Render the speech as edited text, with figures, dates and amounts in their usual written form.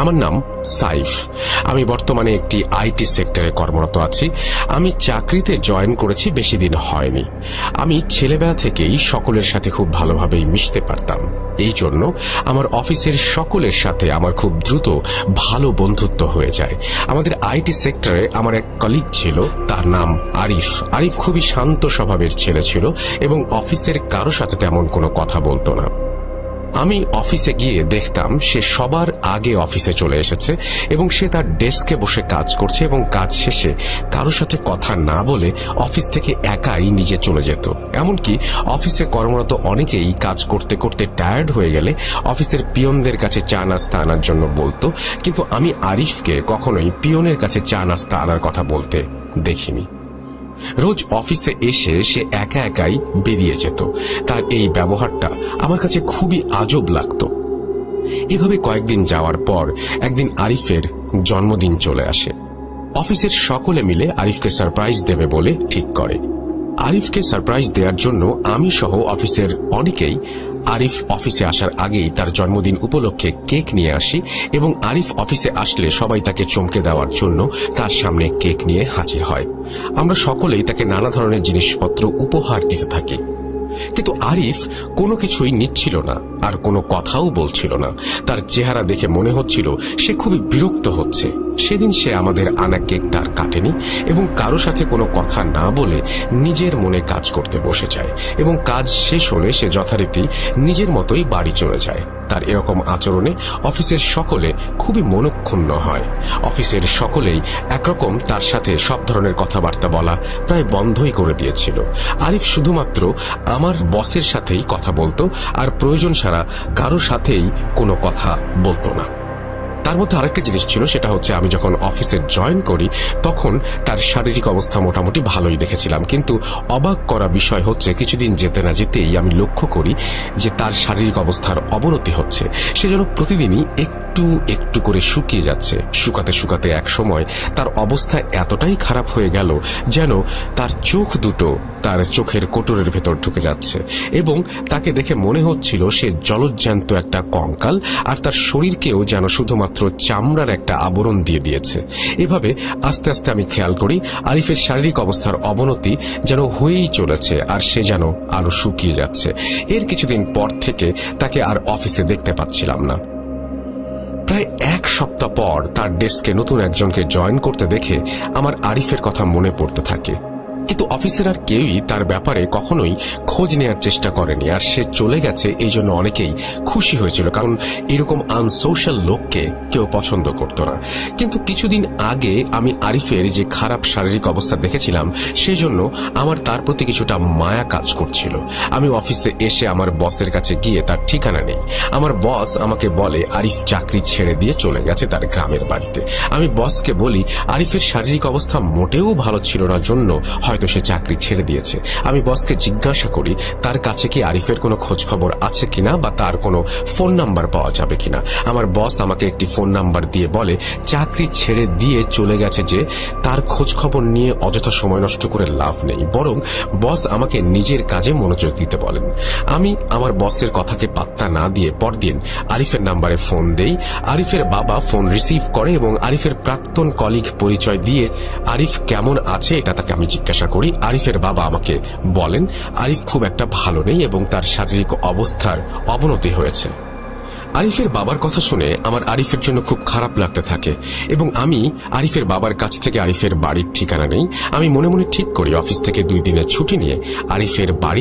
আমার নাম সাইফ। আমি বর্তমানে একটি আইটি সেক্টরে কর্মরত আছি। আমি চাকরিতে জয়েন করেছি বেশি দিন হয়নি। আমি ছেলেবেলা থেকেই সকলের সাথে খুব ভালোভাবেই মিশতে পারতাম। এই জন্য আমার অফিসের সকলের সাথে আমার খুব দ্রুত ভালো বন্ধুত্ব হয়ে যায়। আমাদের আইটি সেক্টরে আমার এক কলিগ ছিল, তার নাম আরিফ। আরিফ খুবই শান্ত স্বভাবের ছেলে ছিল এবং অফিসের কারো সাথে তেমন কোনো কথা বলতো না। আমি অফিসে গিয়ে দেখতাম সে সবার আগে অফিসে চলে এসেছে এবং সে তার ডেস্কে বসে কাজ করছে এবং কাজ শেষে কারো সাথে কথা না বলে অফিস থেকে একাই নিজে চলে যেত। এমনকি অফিসে কর্মরত অনেকেই কাজ করতে করতে টায়ার্ড হয়ে গেলে অফিসের পিয়নদের কাছে চা নাস্তা আনার জন্য বলতো, কিন্তু আমি আরিফকে কখনোই পিয়নের কাছে চা নাস্তা আনার কথা বলতে দেখিনি। রোজ অফিসে এসে সে একা একাই বেরিয়ে যেত। তার এই ব্যবহারটা আমার কাছে খুবই আজব লাগতো। এভাবে কয়েকদিন যাওয়ার পর একদিন আরিফের জন্মদিন চলে আসে। অফিসের সকলে মিলে আরিফকে সারপ্রাইজ দেবে বলে ঠিক করে। আরিফকে সারপ্রাইজ দেওয়ার জন্য আমি সহ অফিসের অনেকেই আরিফ অফিসে আসার আগেই তার জন্মদিন উপলক্ষে কেক নিয়ে আসি এবং আরিফ অফিসে আসলে সবাই তাকে চমকে দেওয়ার জন্য তার সামনে কেক নিয়ে হাজির হয়। আমরা সকলেই তাকে নানা ধরনের জিনিসপত্র উপহার দিতে থাকি, কিন্তু আরিফ কোনো কিছুই নিচ্ছিল না আর কোনো কথাও বলছিল না। তার চেহারা দেখে মনে হচ্ছিল সে খুবই বিরক্ত হচ্ছে। সেদিন সে আমাদের আনা কেকটা আর কাটেনি এবং কারো সাথে কোনো কথা না বলে নিজের মনে কাজ করতে বসে যায় এবং কাজ শেষ হলে সে যথারীতি নিজের মতোই বাড়ি চলে যায়। তার এরকম আচরণে অফিসের সকলে খুবই মনক্ষুণ্ণ হয়। অফিসের সকলেই একরকম তার সাথে সব ধরনের কথাবার্তা বলা প্রায় বন্ধই করে দিয়েছিল। আরিফ শুধুমাত্র আমার বসের সাথেই কথা বলতো আর প্রয়োজন ছাড়া কারো সাথেই কোনো কথা বলতো না। তার মধ্যে আরেকটা জিনিস ছিল, সেটা হচ্ছে আমি যখন অফিসে জয়েন করি তখন তার শারীরিক অবস্থা মোটামুটি ভালোই দেখেছিলাম, কিন্তু অবাক করা বিষয় হচ্ছে কিছুদিন যেতে না যেতেই আমি লক্ষ্য করি যে তার শারীরিক অবস্থার অবনতি হচ্ছে। সে যেন প্রতিদিনই একটু একটু করে শুকিয়ে যাচ্ছে। শুকাতে শুকাতে এক সময় তার অবস্থা এতটাই খারাপ হয়ে গেল যেন তার চোখ দুটো তার চোখের কোটরের ভেতর ঢুকে যাচ্ছে এবং তাকে দেখে মনে হচ্ছিল সে জলজ্যান্ত একটা কঙ্কাল আর তার শরীরকেও যেন শুধুমাত্র চামড়ার একটা আবরণ দিয়ে দিয়েছে। এভাবে আস্তে আস্তে আমি খেয়াল করি আরিফের শারীরিক অবস্থার অবনতি যেন হয়েই চলেছে আর সে যেন আরো শুকিয়ে যাচ্ছে। এর কিছুদিন পর থেকে তাকে আর অফিসে দেখতে পাচ্ছিলাম না। প্রায় এক সপ্তাহ পর তার ডেস্কে নতুন একজনকে জয়েন করতে দেখে আমার আরিফের কথা মনে পড়তে থাকে, কিন্তু অফিসের আর কেউই তার ব্যাপারে কখনোই খোঁজ নেওয়ার চেষ্টা করেনি। আর সে চলে গেছে এই জন্য অনেকেই খুশি হয়েছিল, কারণ এরকম আনসোশ্যাল লোককে কেউ পছন্দ করত না। কিন্তু কিছুদিন আগে আমি আরিফের যে খারাপ শারীরিক অবস্থা দেখেছিলাম সেই জন্য আমার তার প্রতি কিছুটা মায়া কাজ করছিল। আমি অফিসে এসে আমার বসের কাছে গিয়ে তার ঠিকানা নেই। আমার বস আমাকে বলে আরিফ চাকরি ছেড়ে দিয়ে চলে গেছে তার গ্রামের বাড়িতে। আমি বসকে বলি আরিফের শারীরিক অবস্থা মোটেও ভালো ছিল না জন্য হয়তো সে চাকরি ছেড়ে দিয়েছে। আমি বসকে জিজ্ঞাসা করি তার কাছে কি আরিফের কোনো খোঁজ খবর আছে কিনা বা তার কোনো ফোন নাম্বার পাওয়া যাবে কিনা। আমার বস আমাকে একটি ফোন নাম্বার দিয়ে বলে চাকরি ছেড়ে দিয়ে চলে গেছে যে তার খোঁজ খবর নিয়ে অযথা সময় নষ্ট করে লাভ নেই, বরং বস আমাকে নিজের কাজে মনোযোগ দিতে বলেন। আমি আমার বসের কথাকে পাত্তা না দিয়ে পরদিন আরিফের নাম্বারে ফোন দেই। আরিফের বাবা ফোন রিসিভ করে এবং আরিফের প্রাক্তন কলিগ পরিচয় দিয়ে আরিফ কেমন আছে এটা তাকে আমি জিজ্ঞাসা করি। আরিফের বাবা আমাকে বলেন আরিফ খুব একটা ভালো নেই এবং তার শারীরিক অবস্থার অবনতি হয়েছে। আরিফের বাবার কথা শুনে আমার আরিফের জন্য খুব খারাপ লাগতে থাকে এবং আমি আরিফের বাবার কাছ থেকে আরিফের বাড়ির ঠিকানা নেই। আমি মনে মনে ঠিক করি অফিস থেকে 2 দিনের ছুটি নিয়ে আরিফের বাড়ি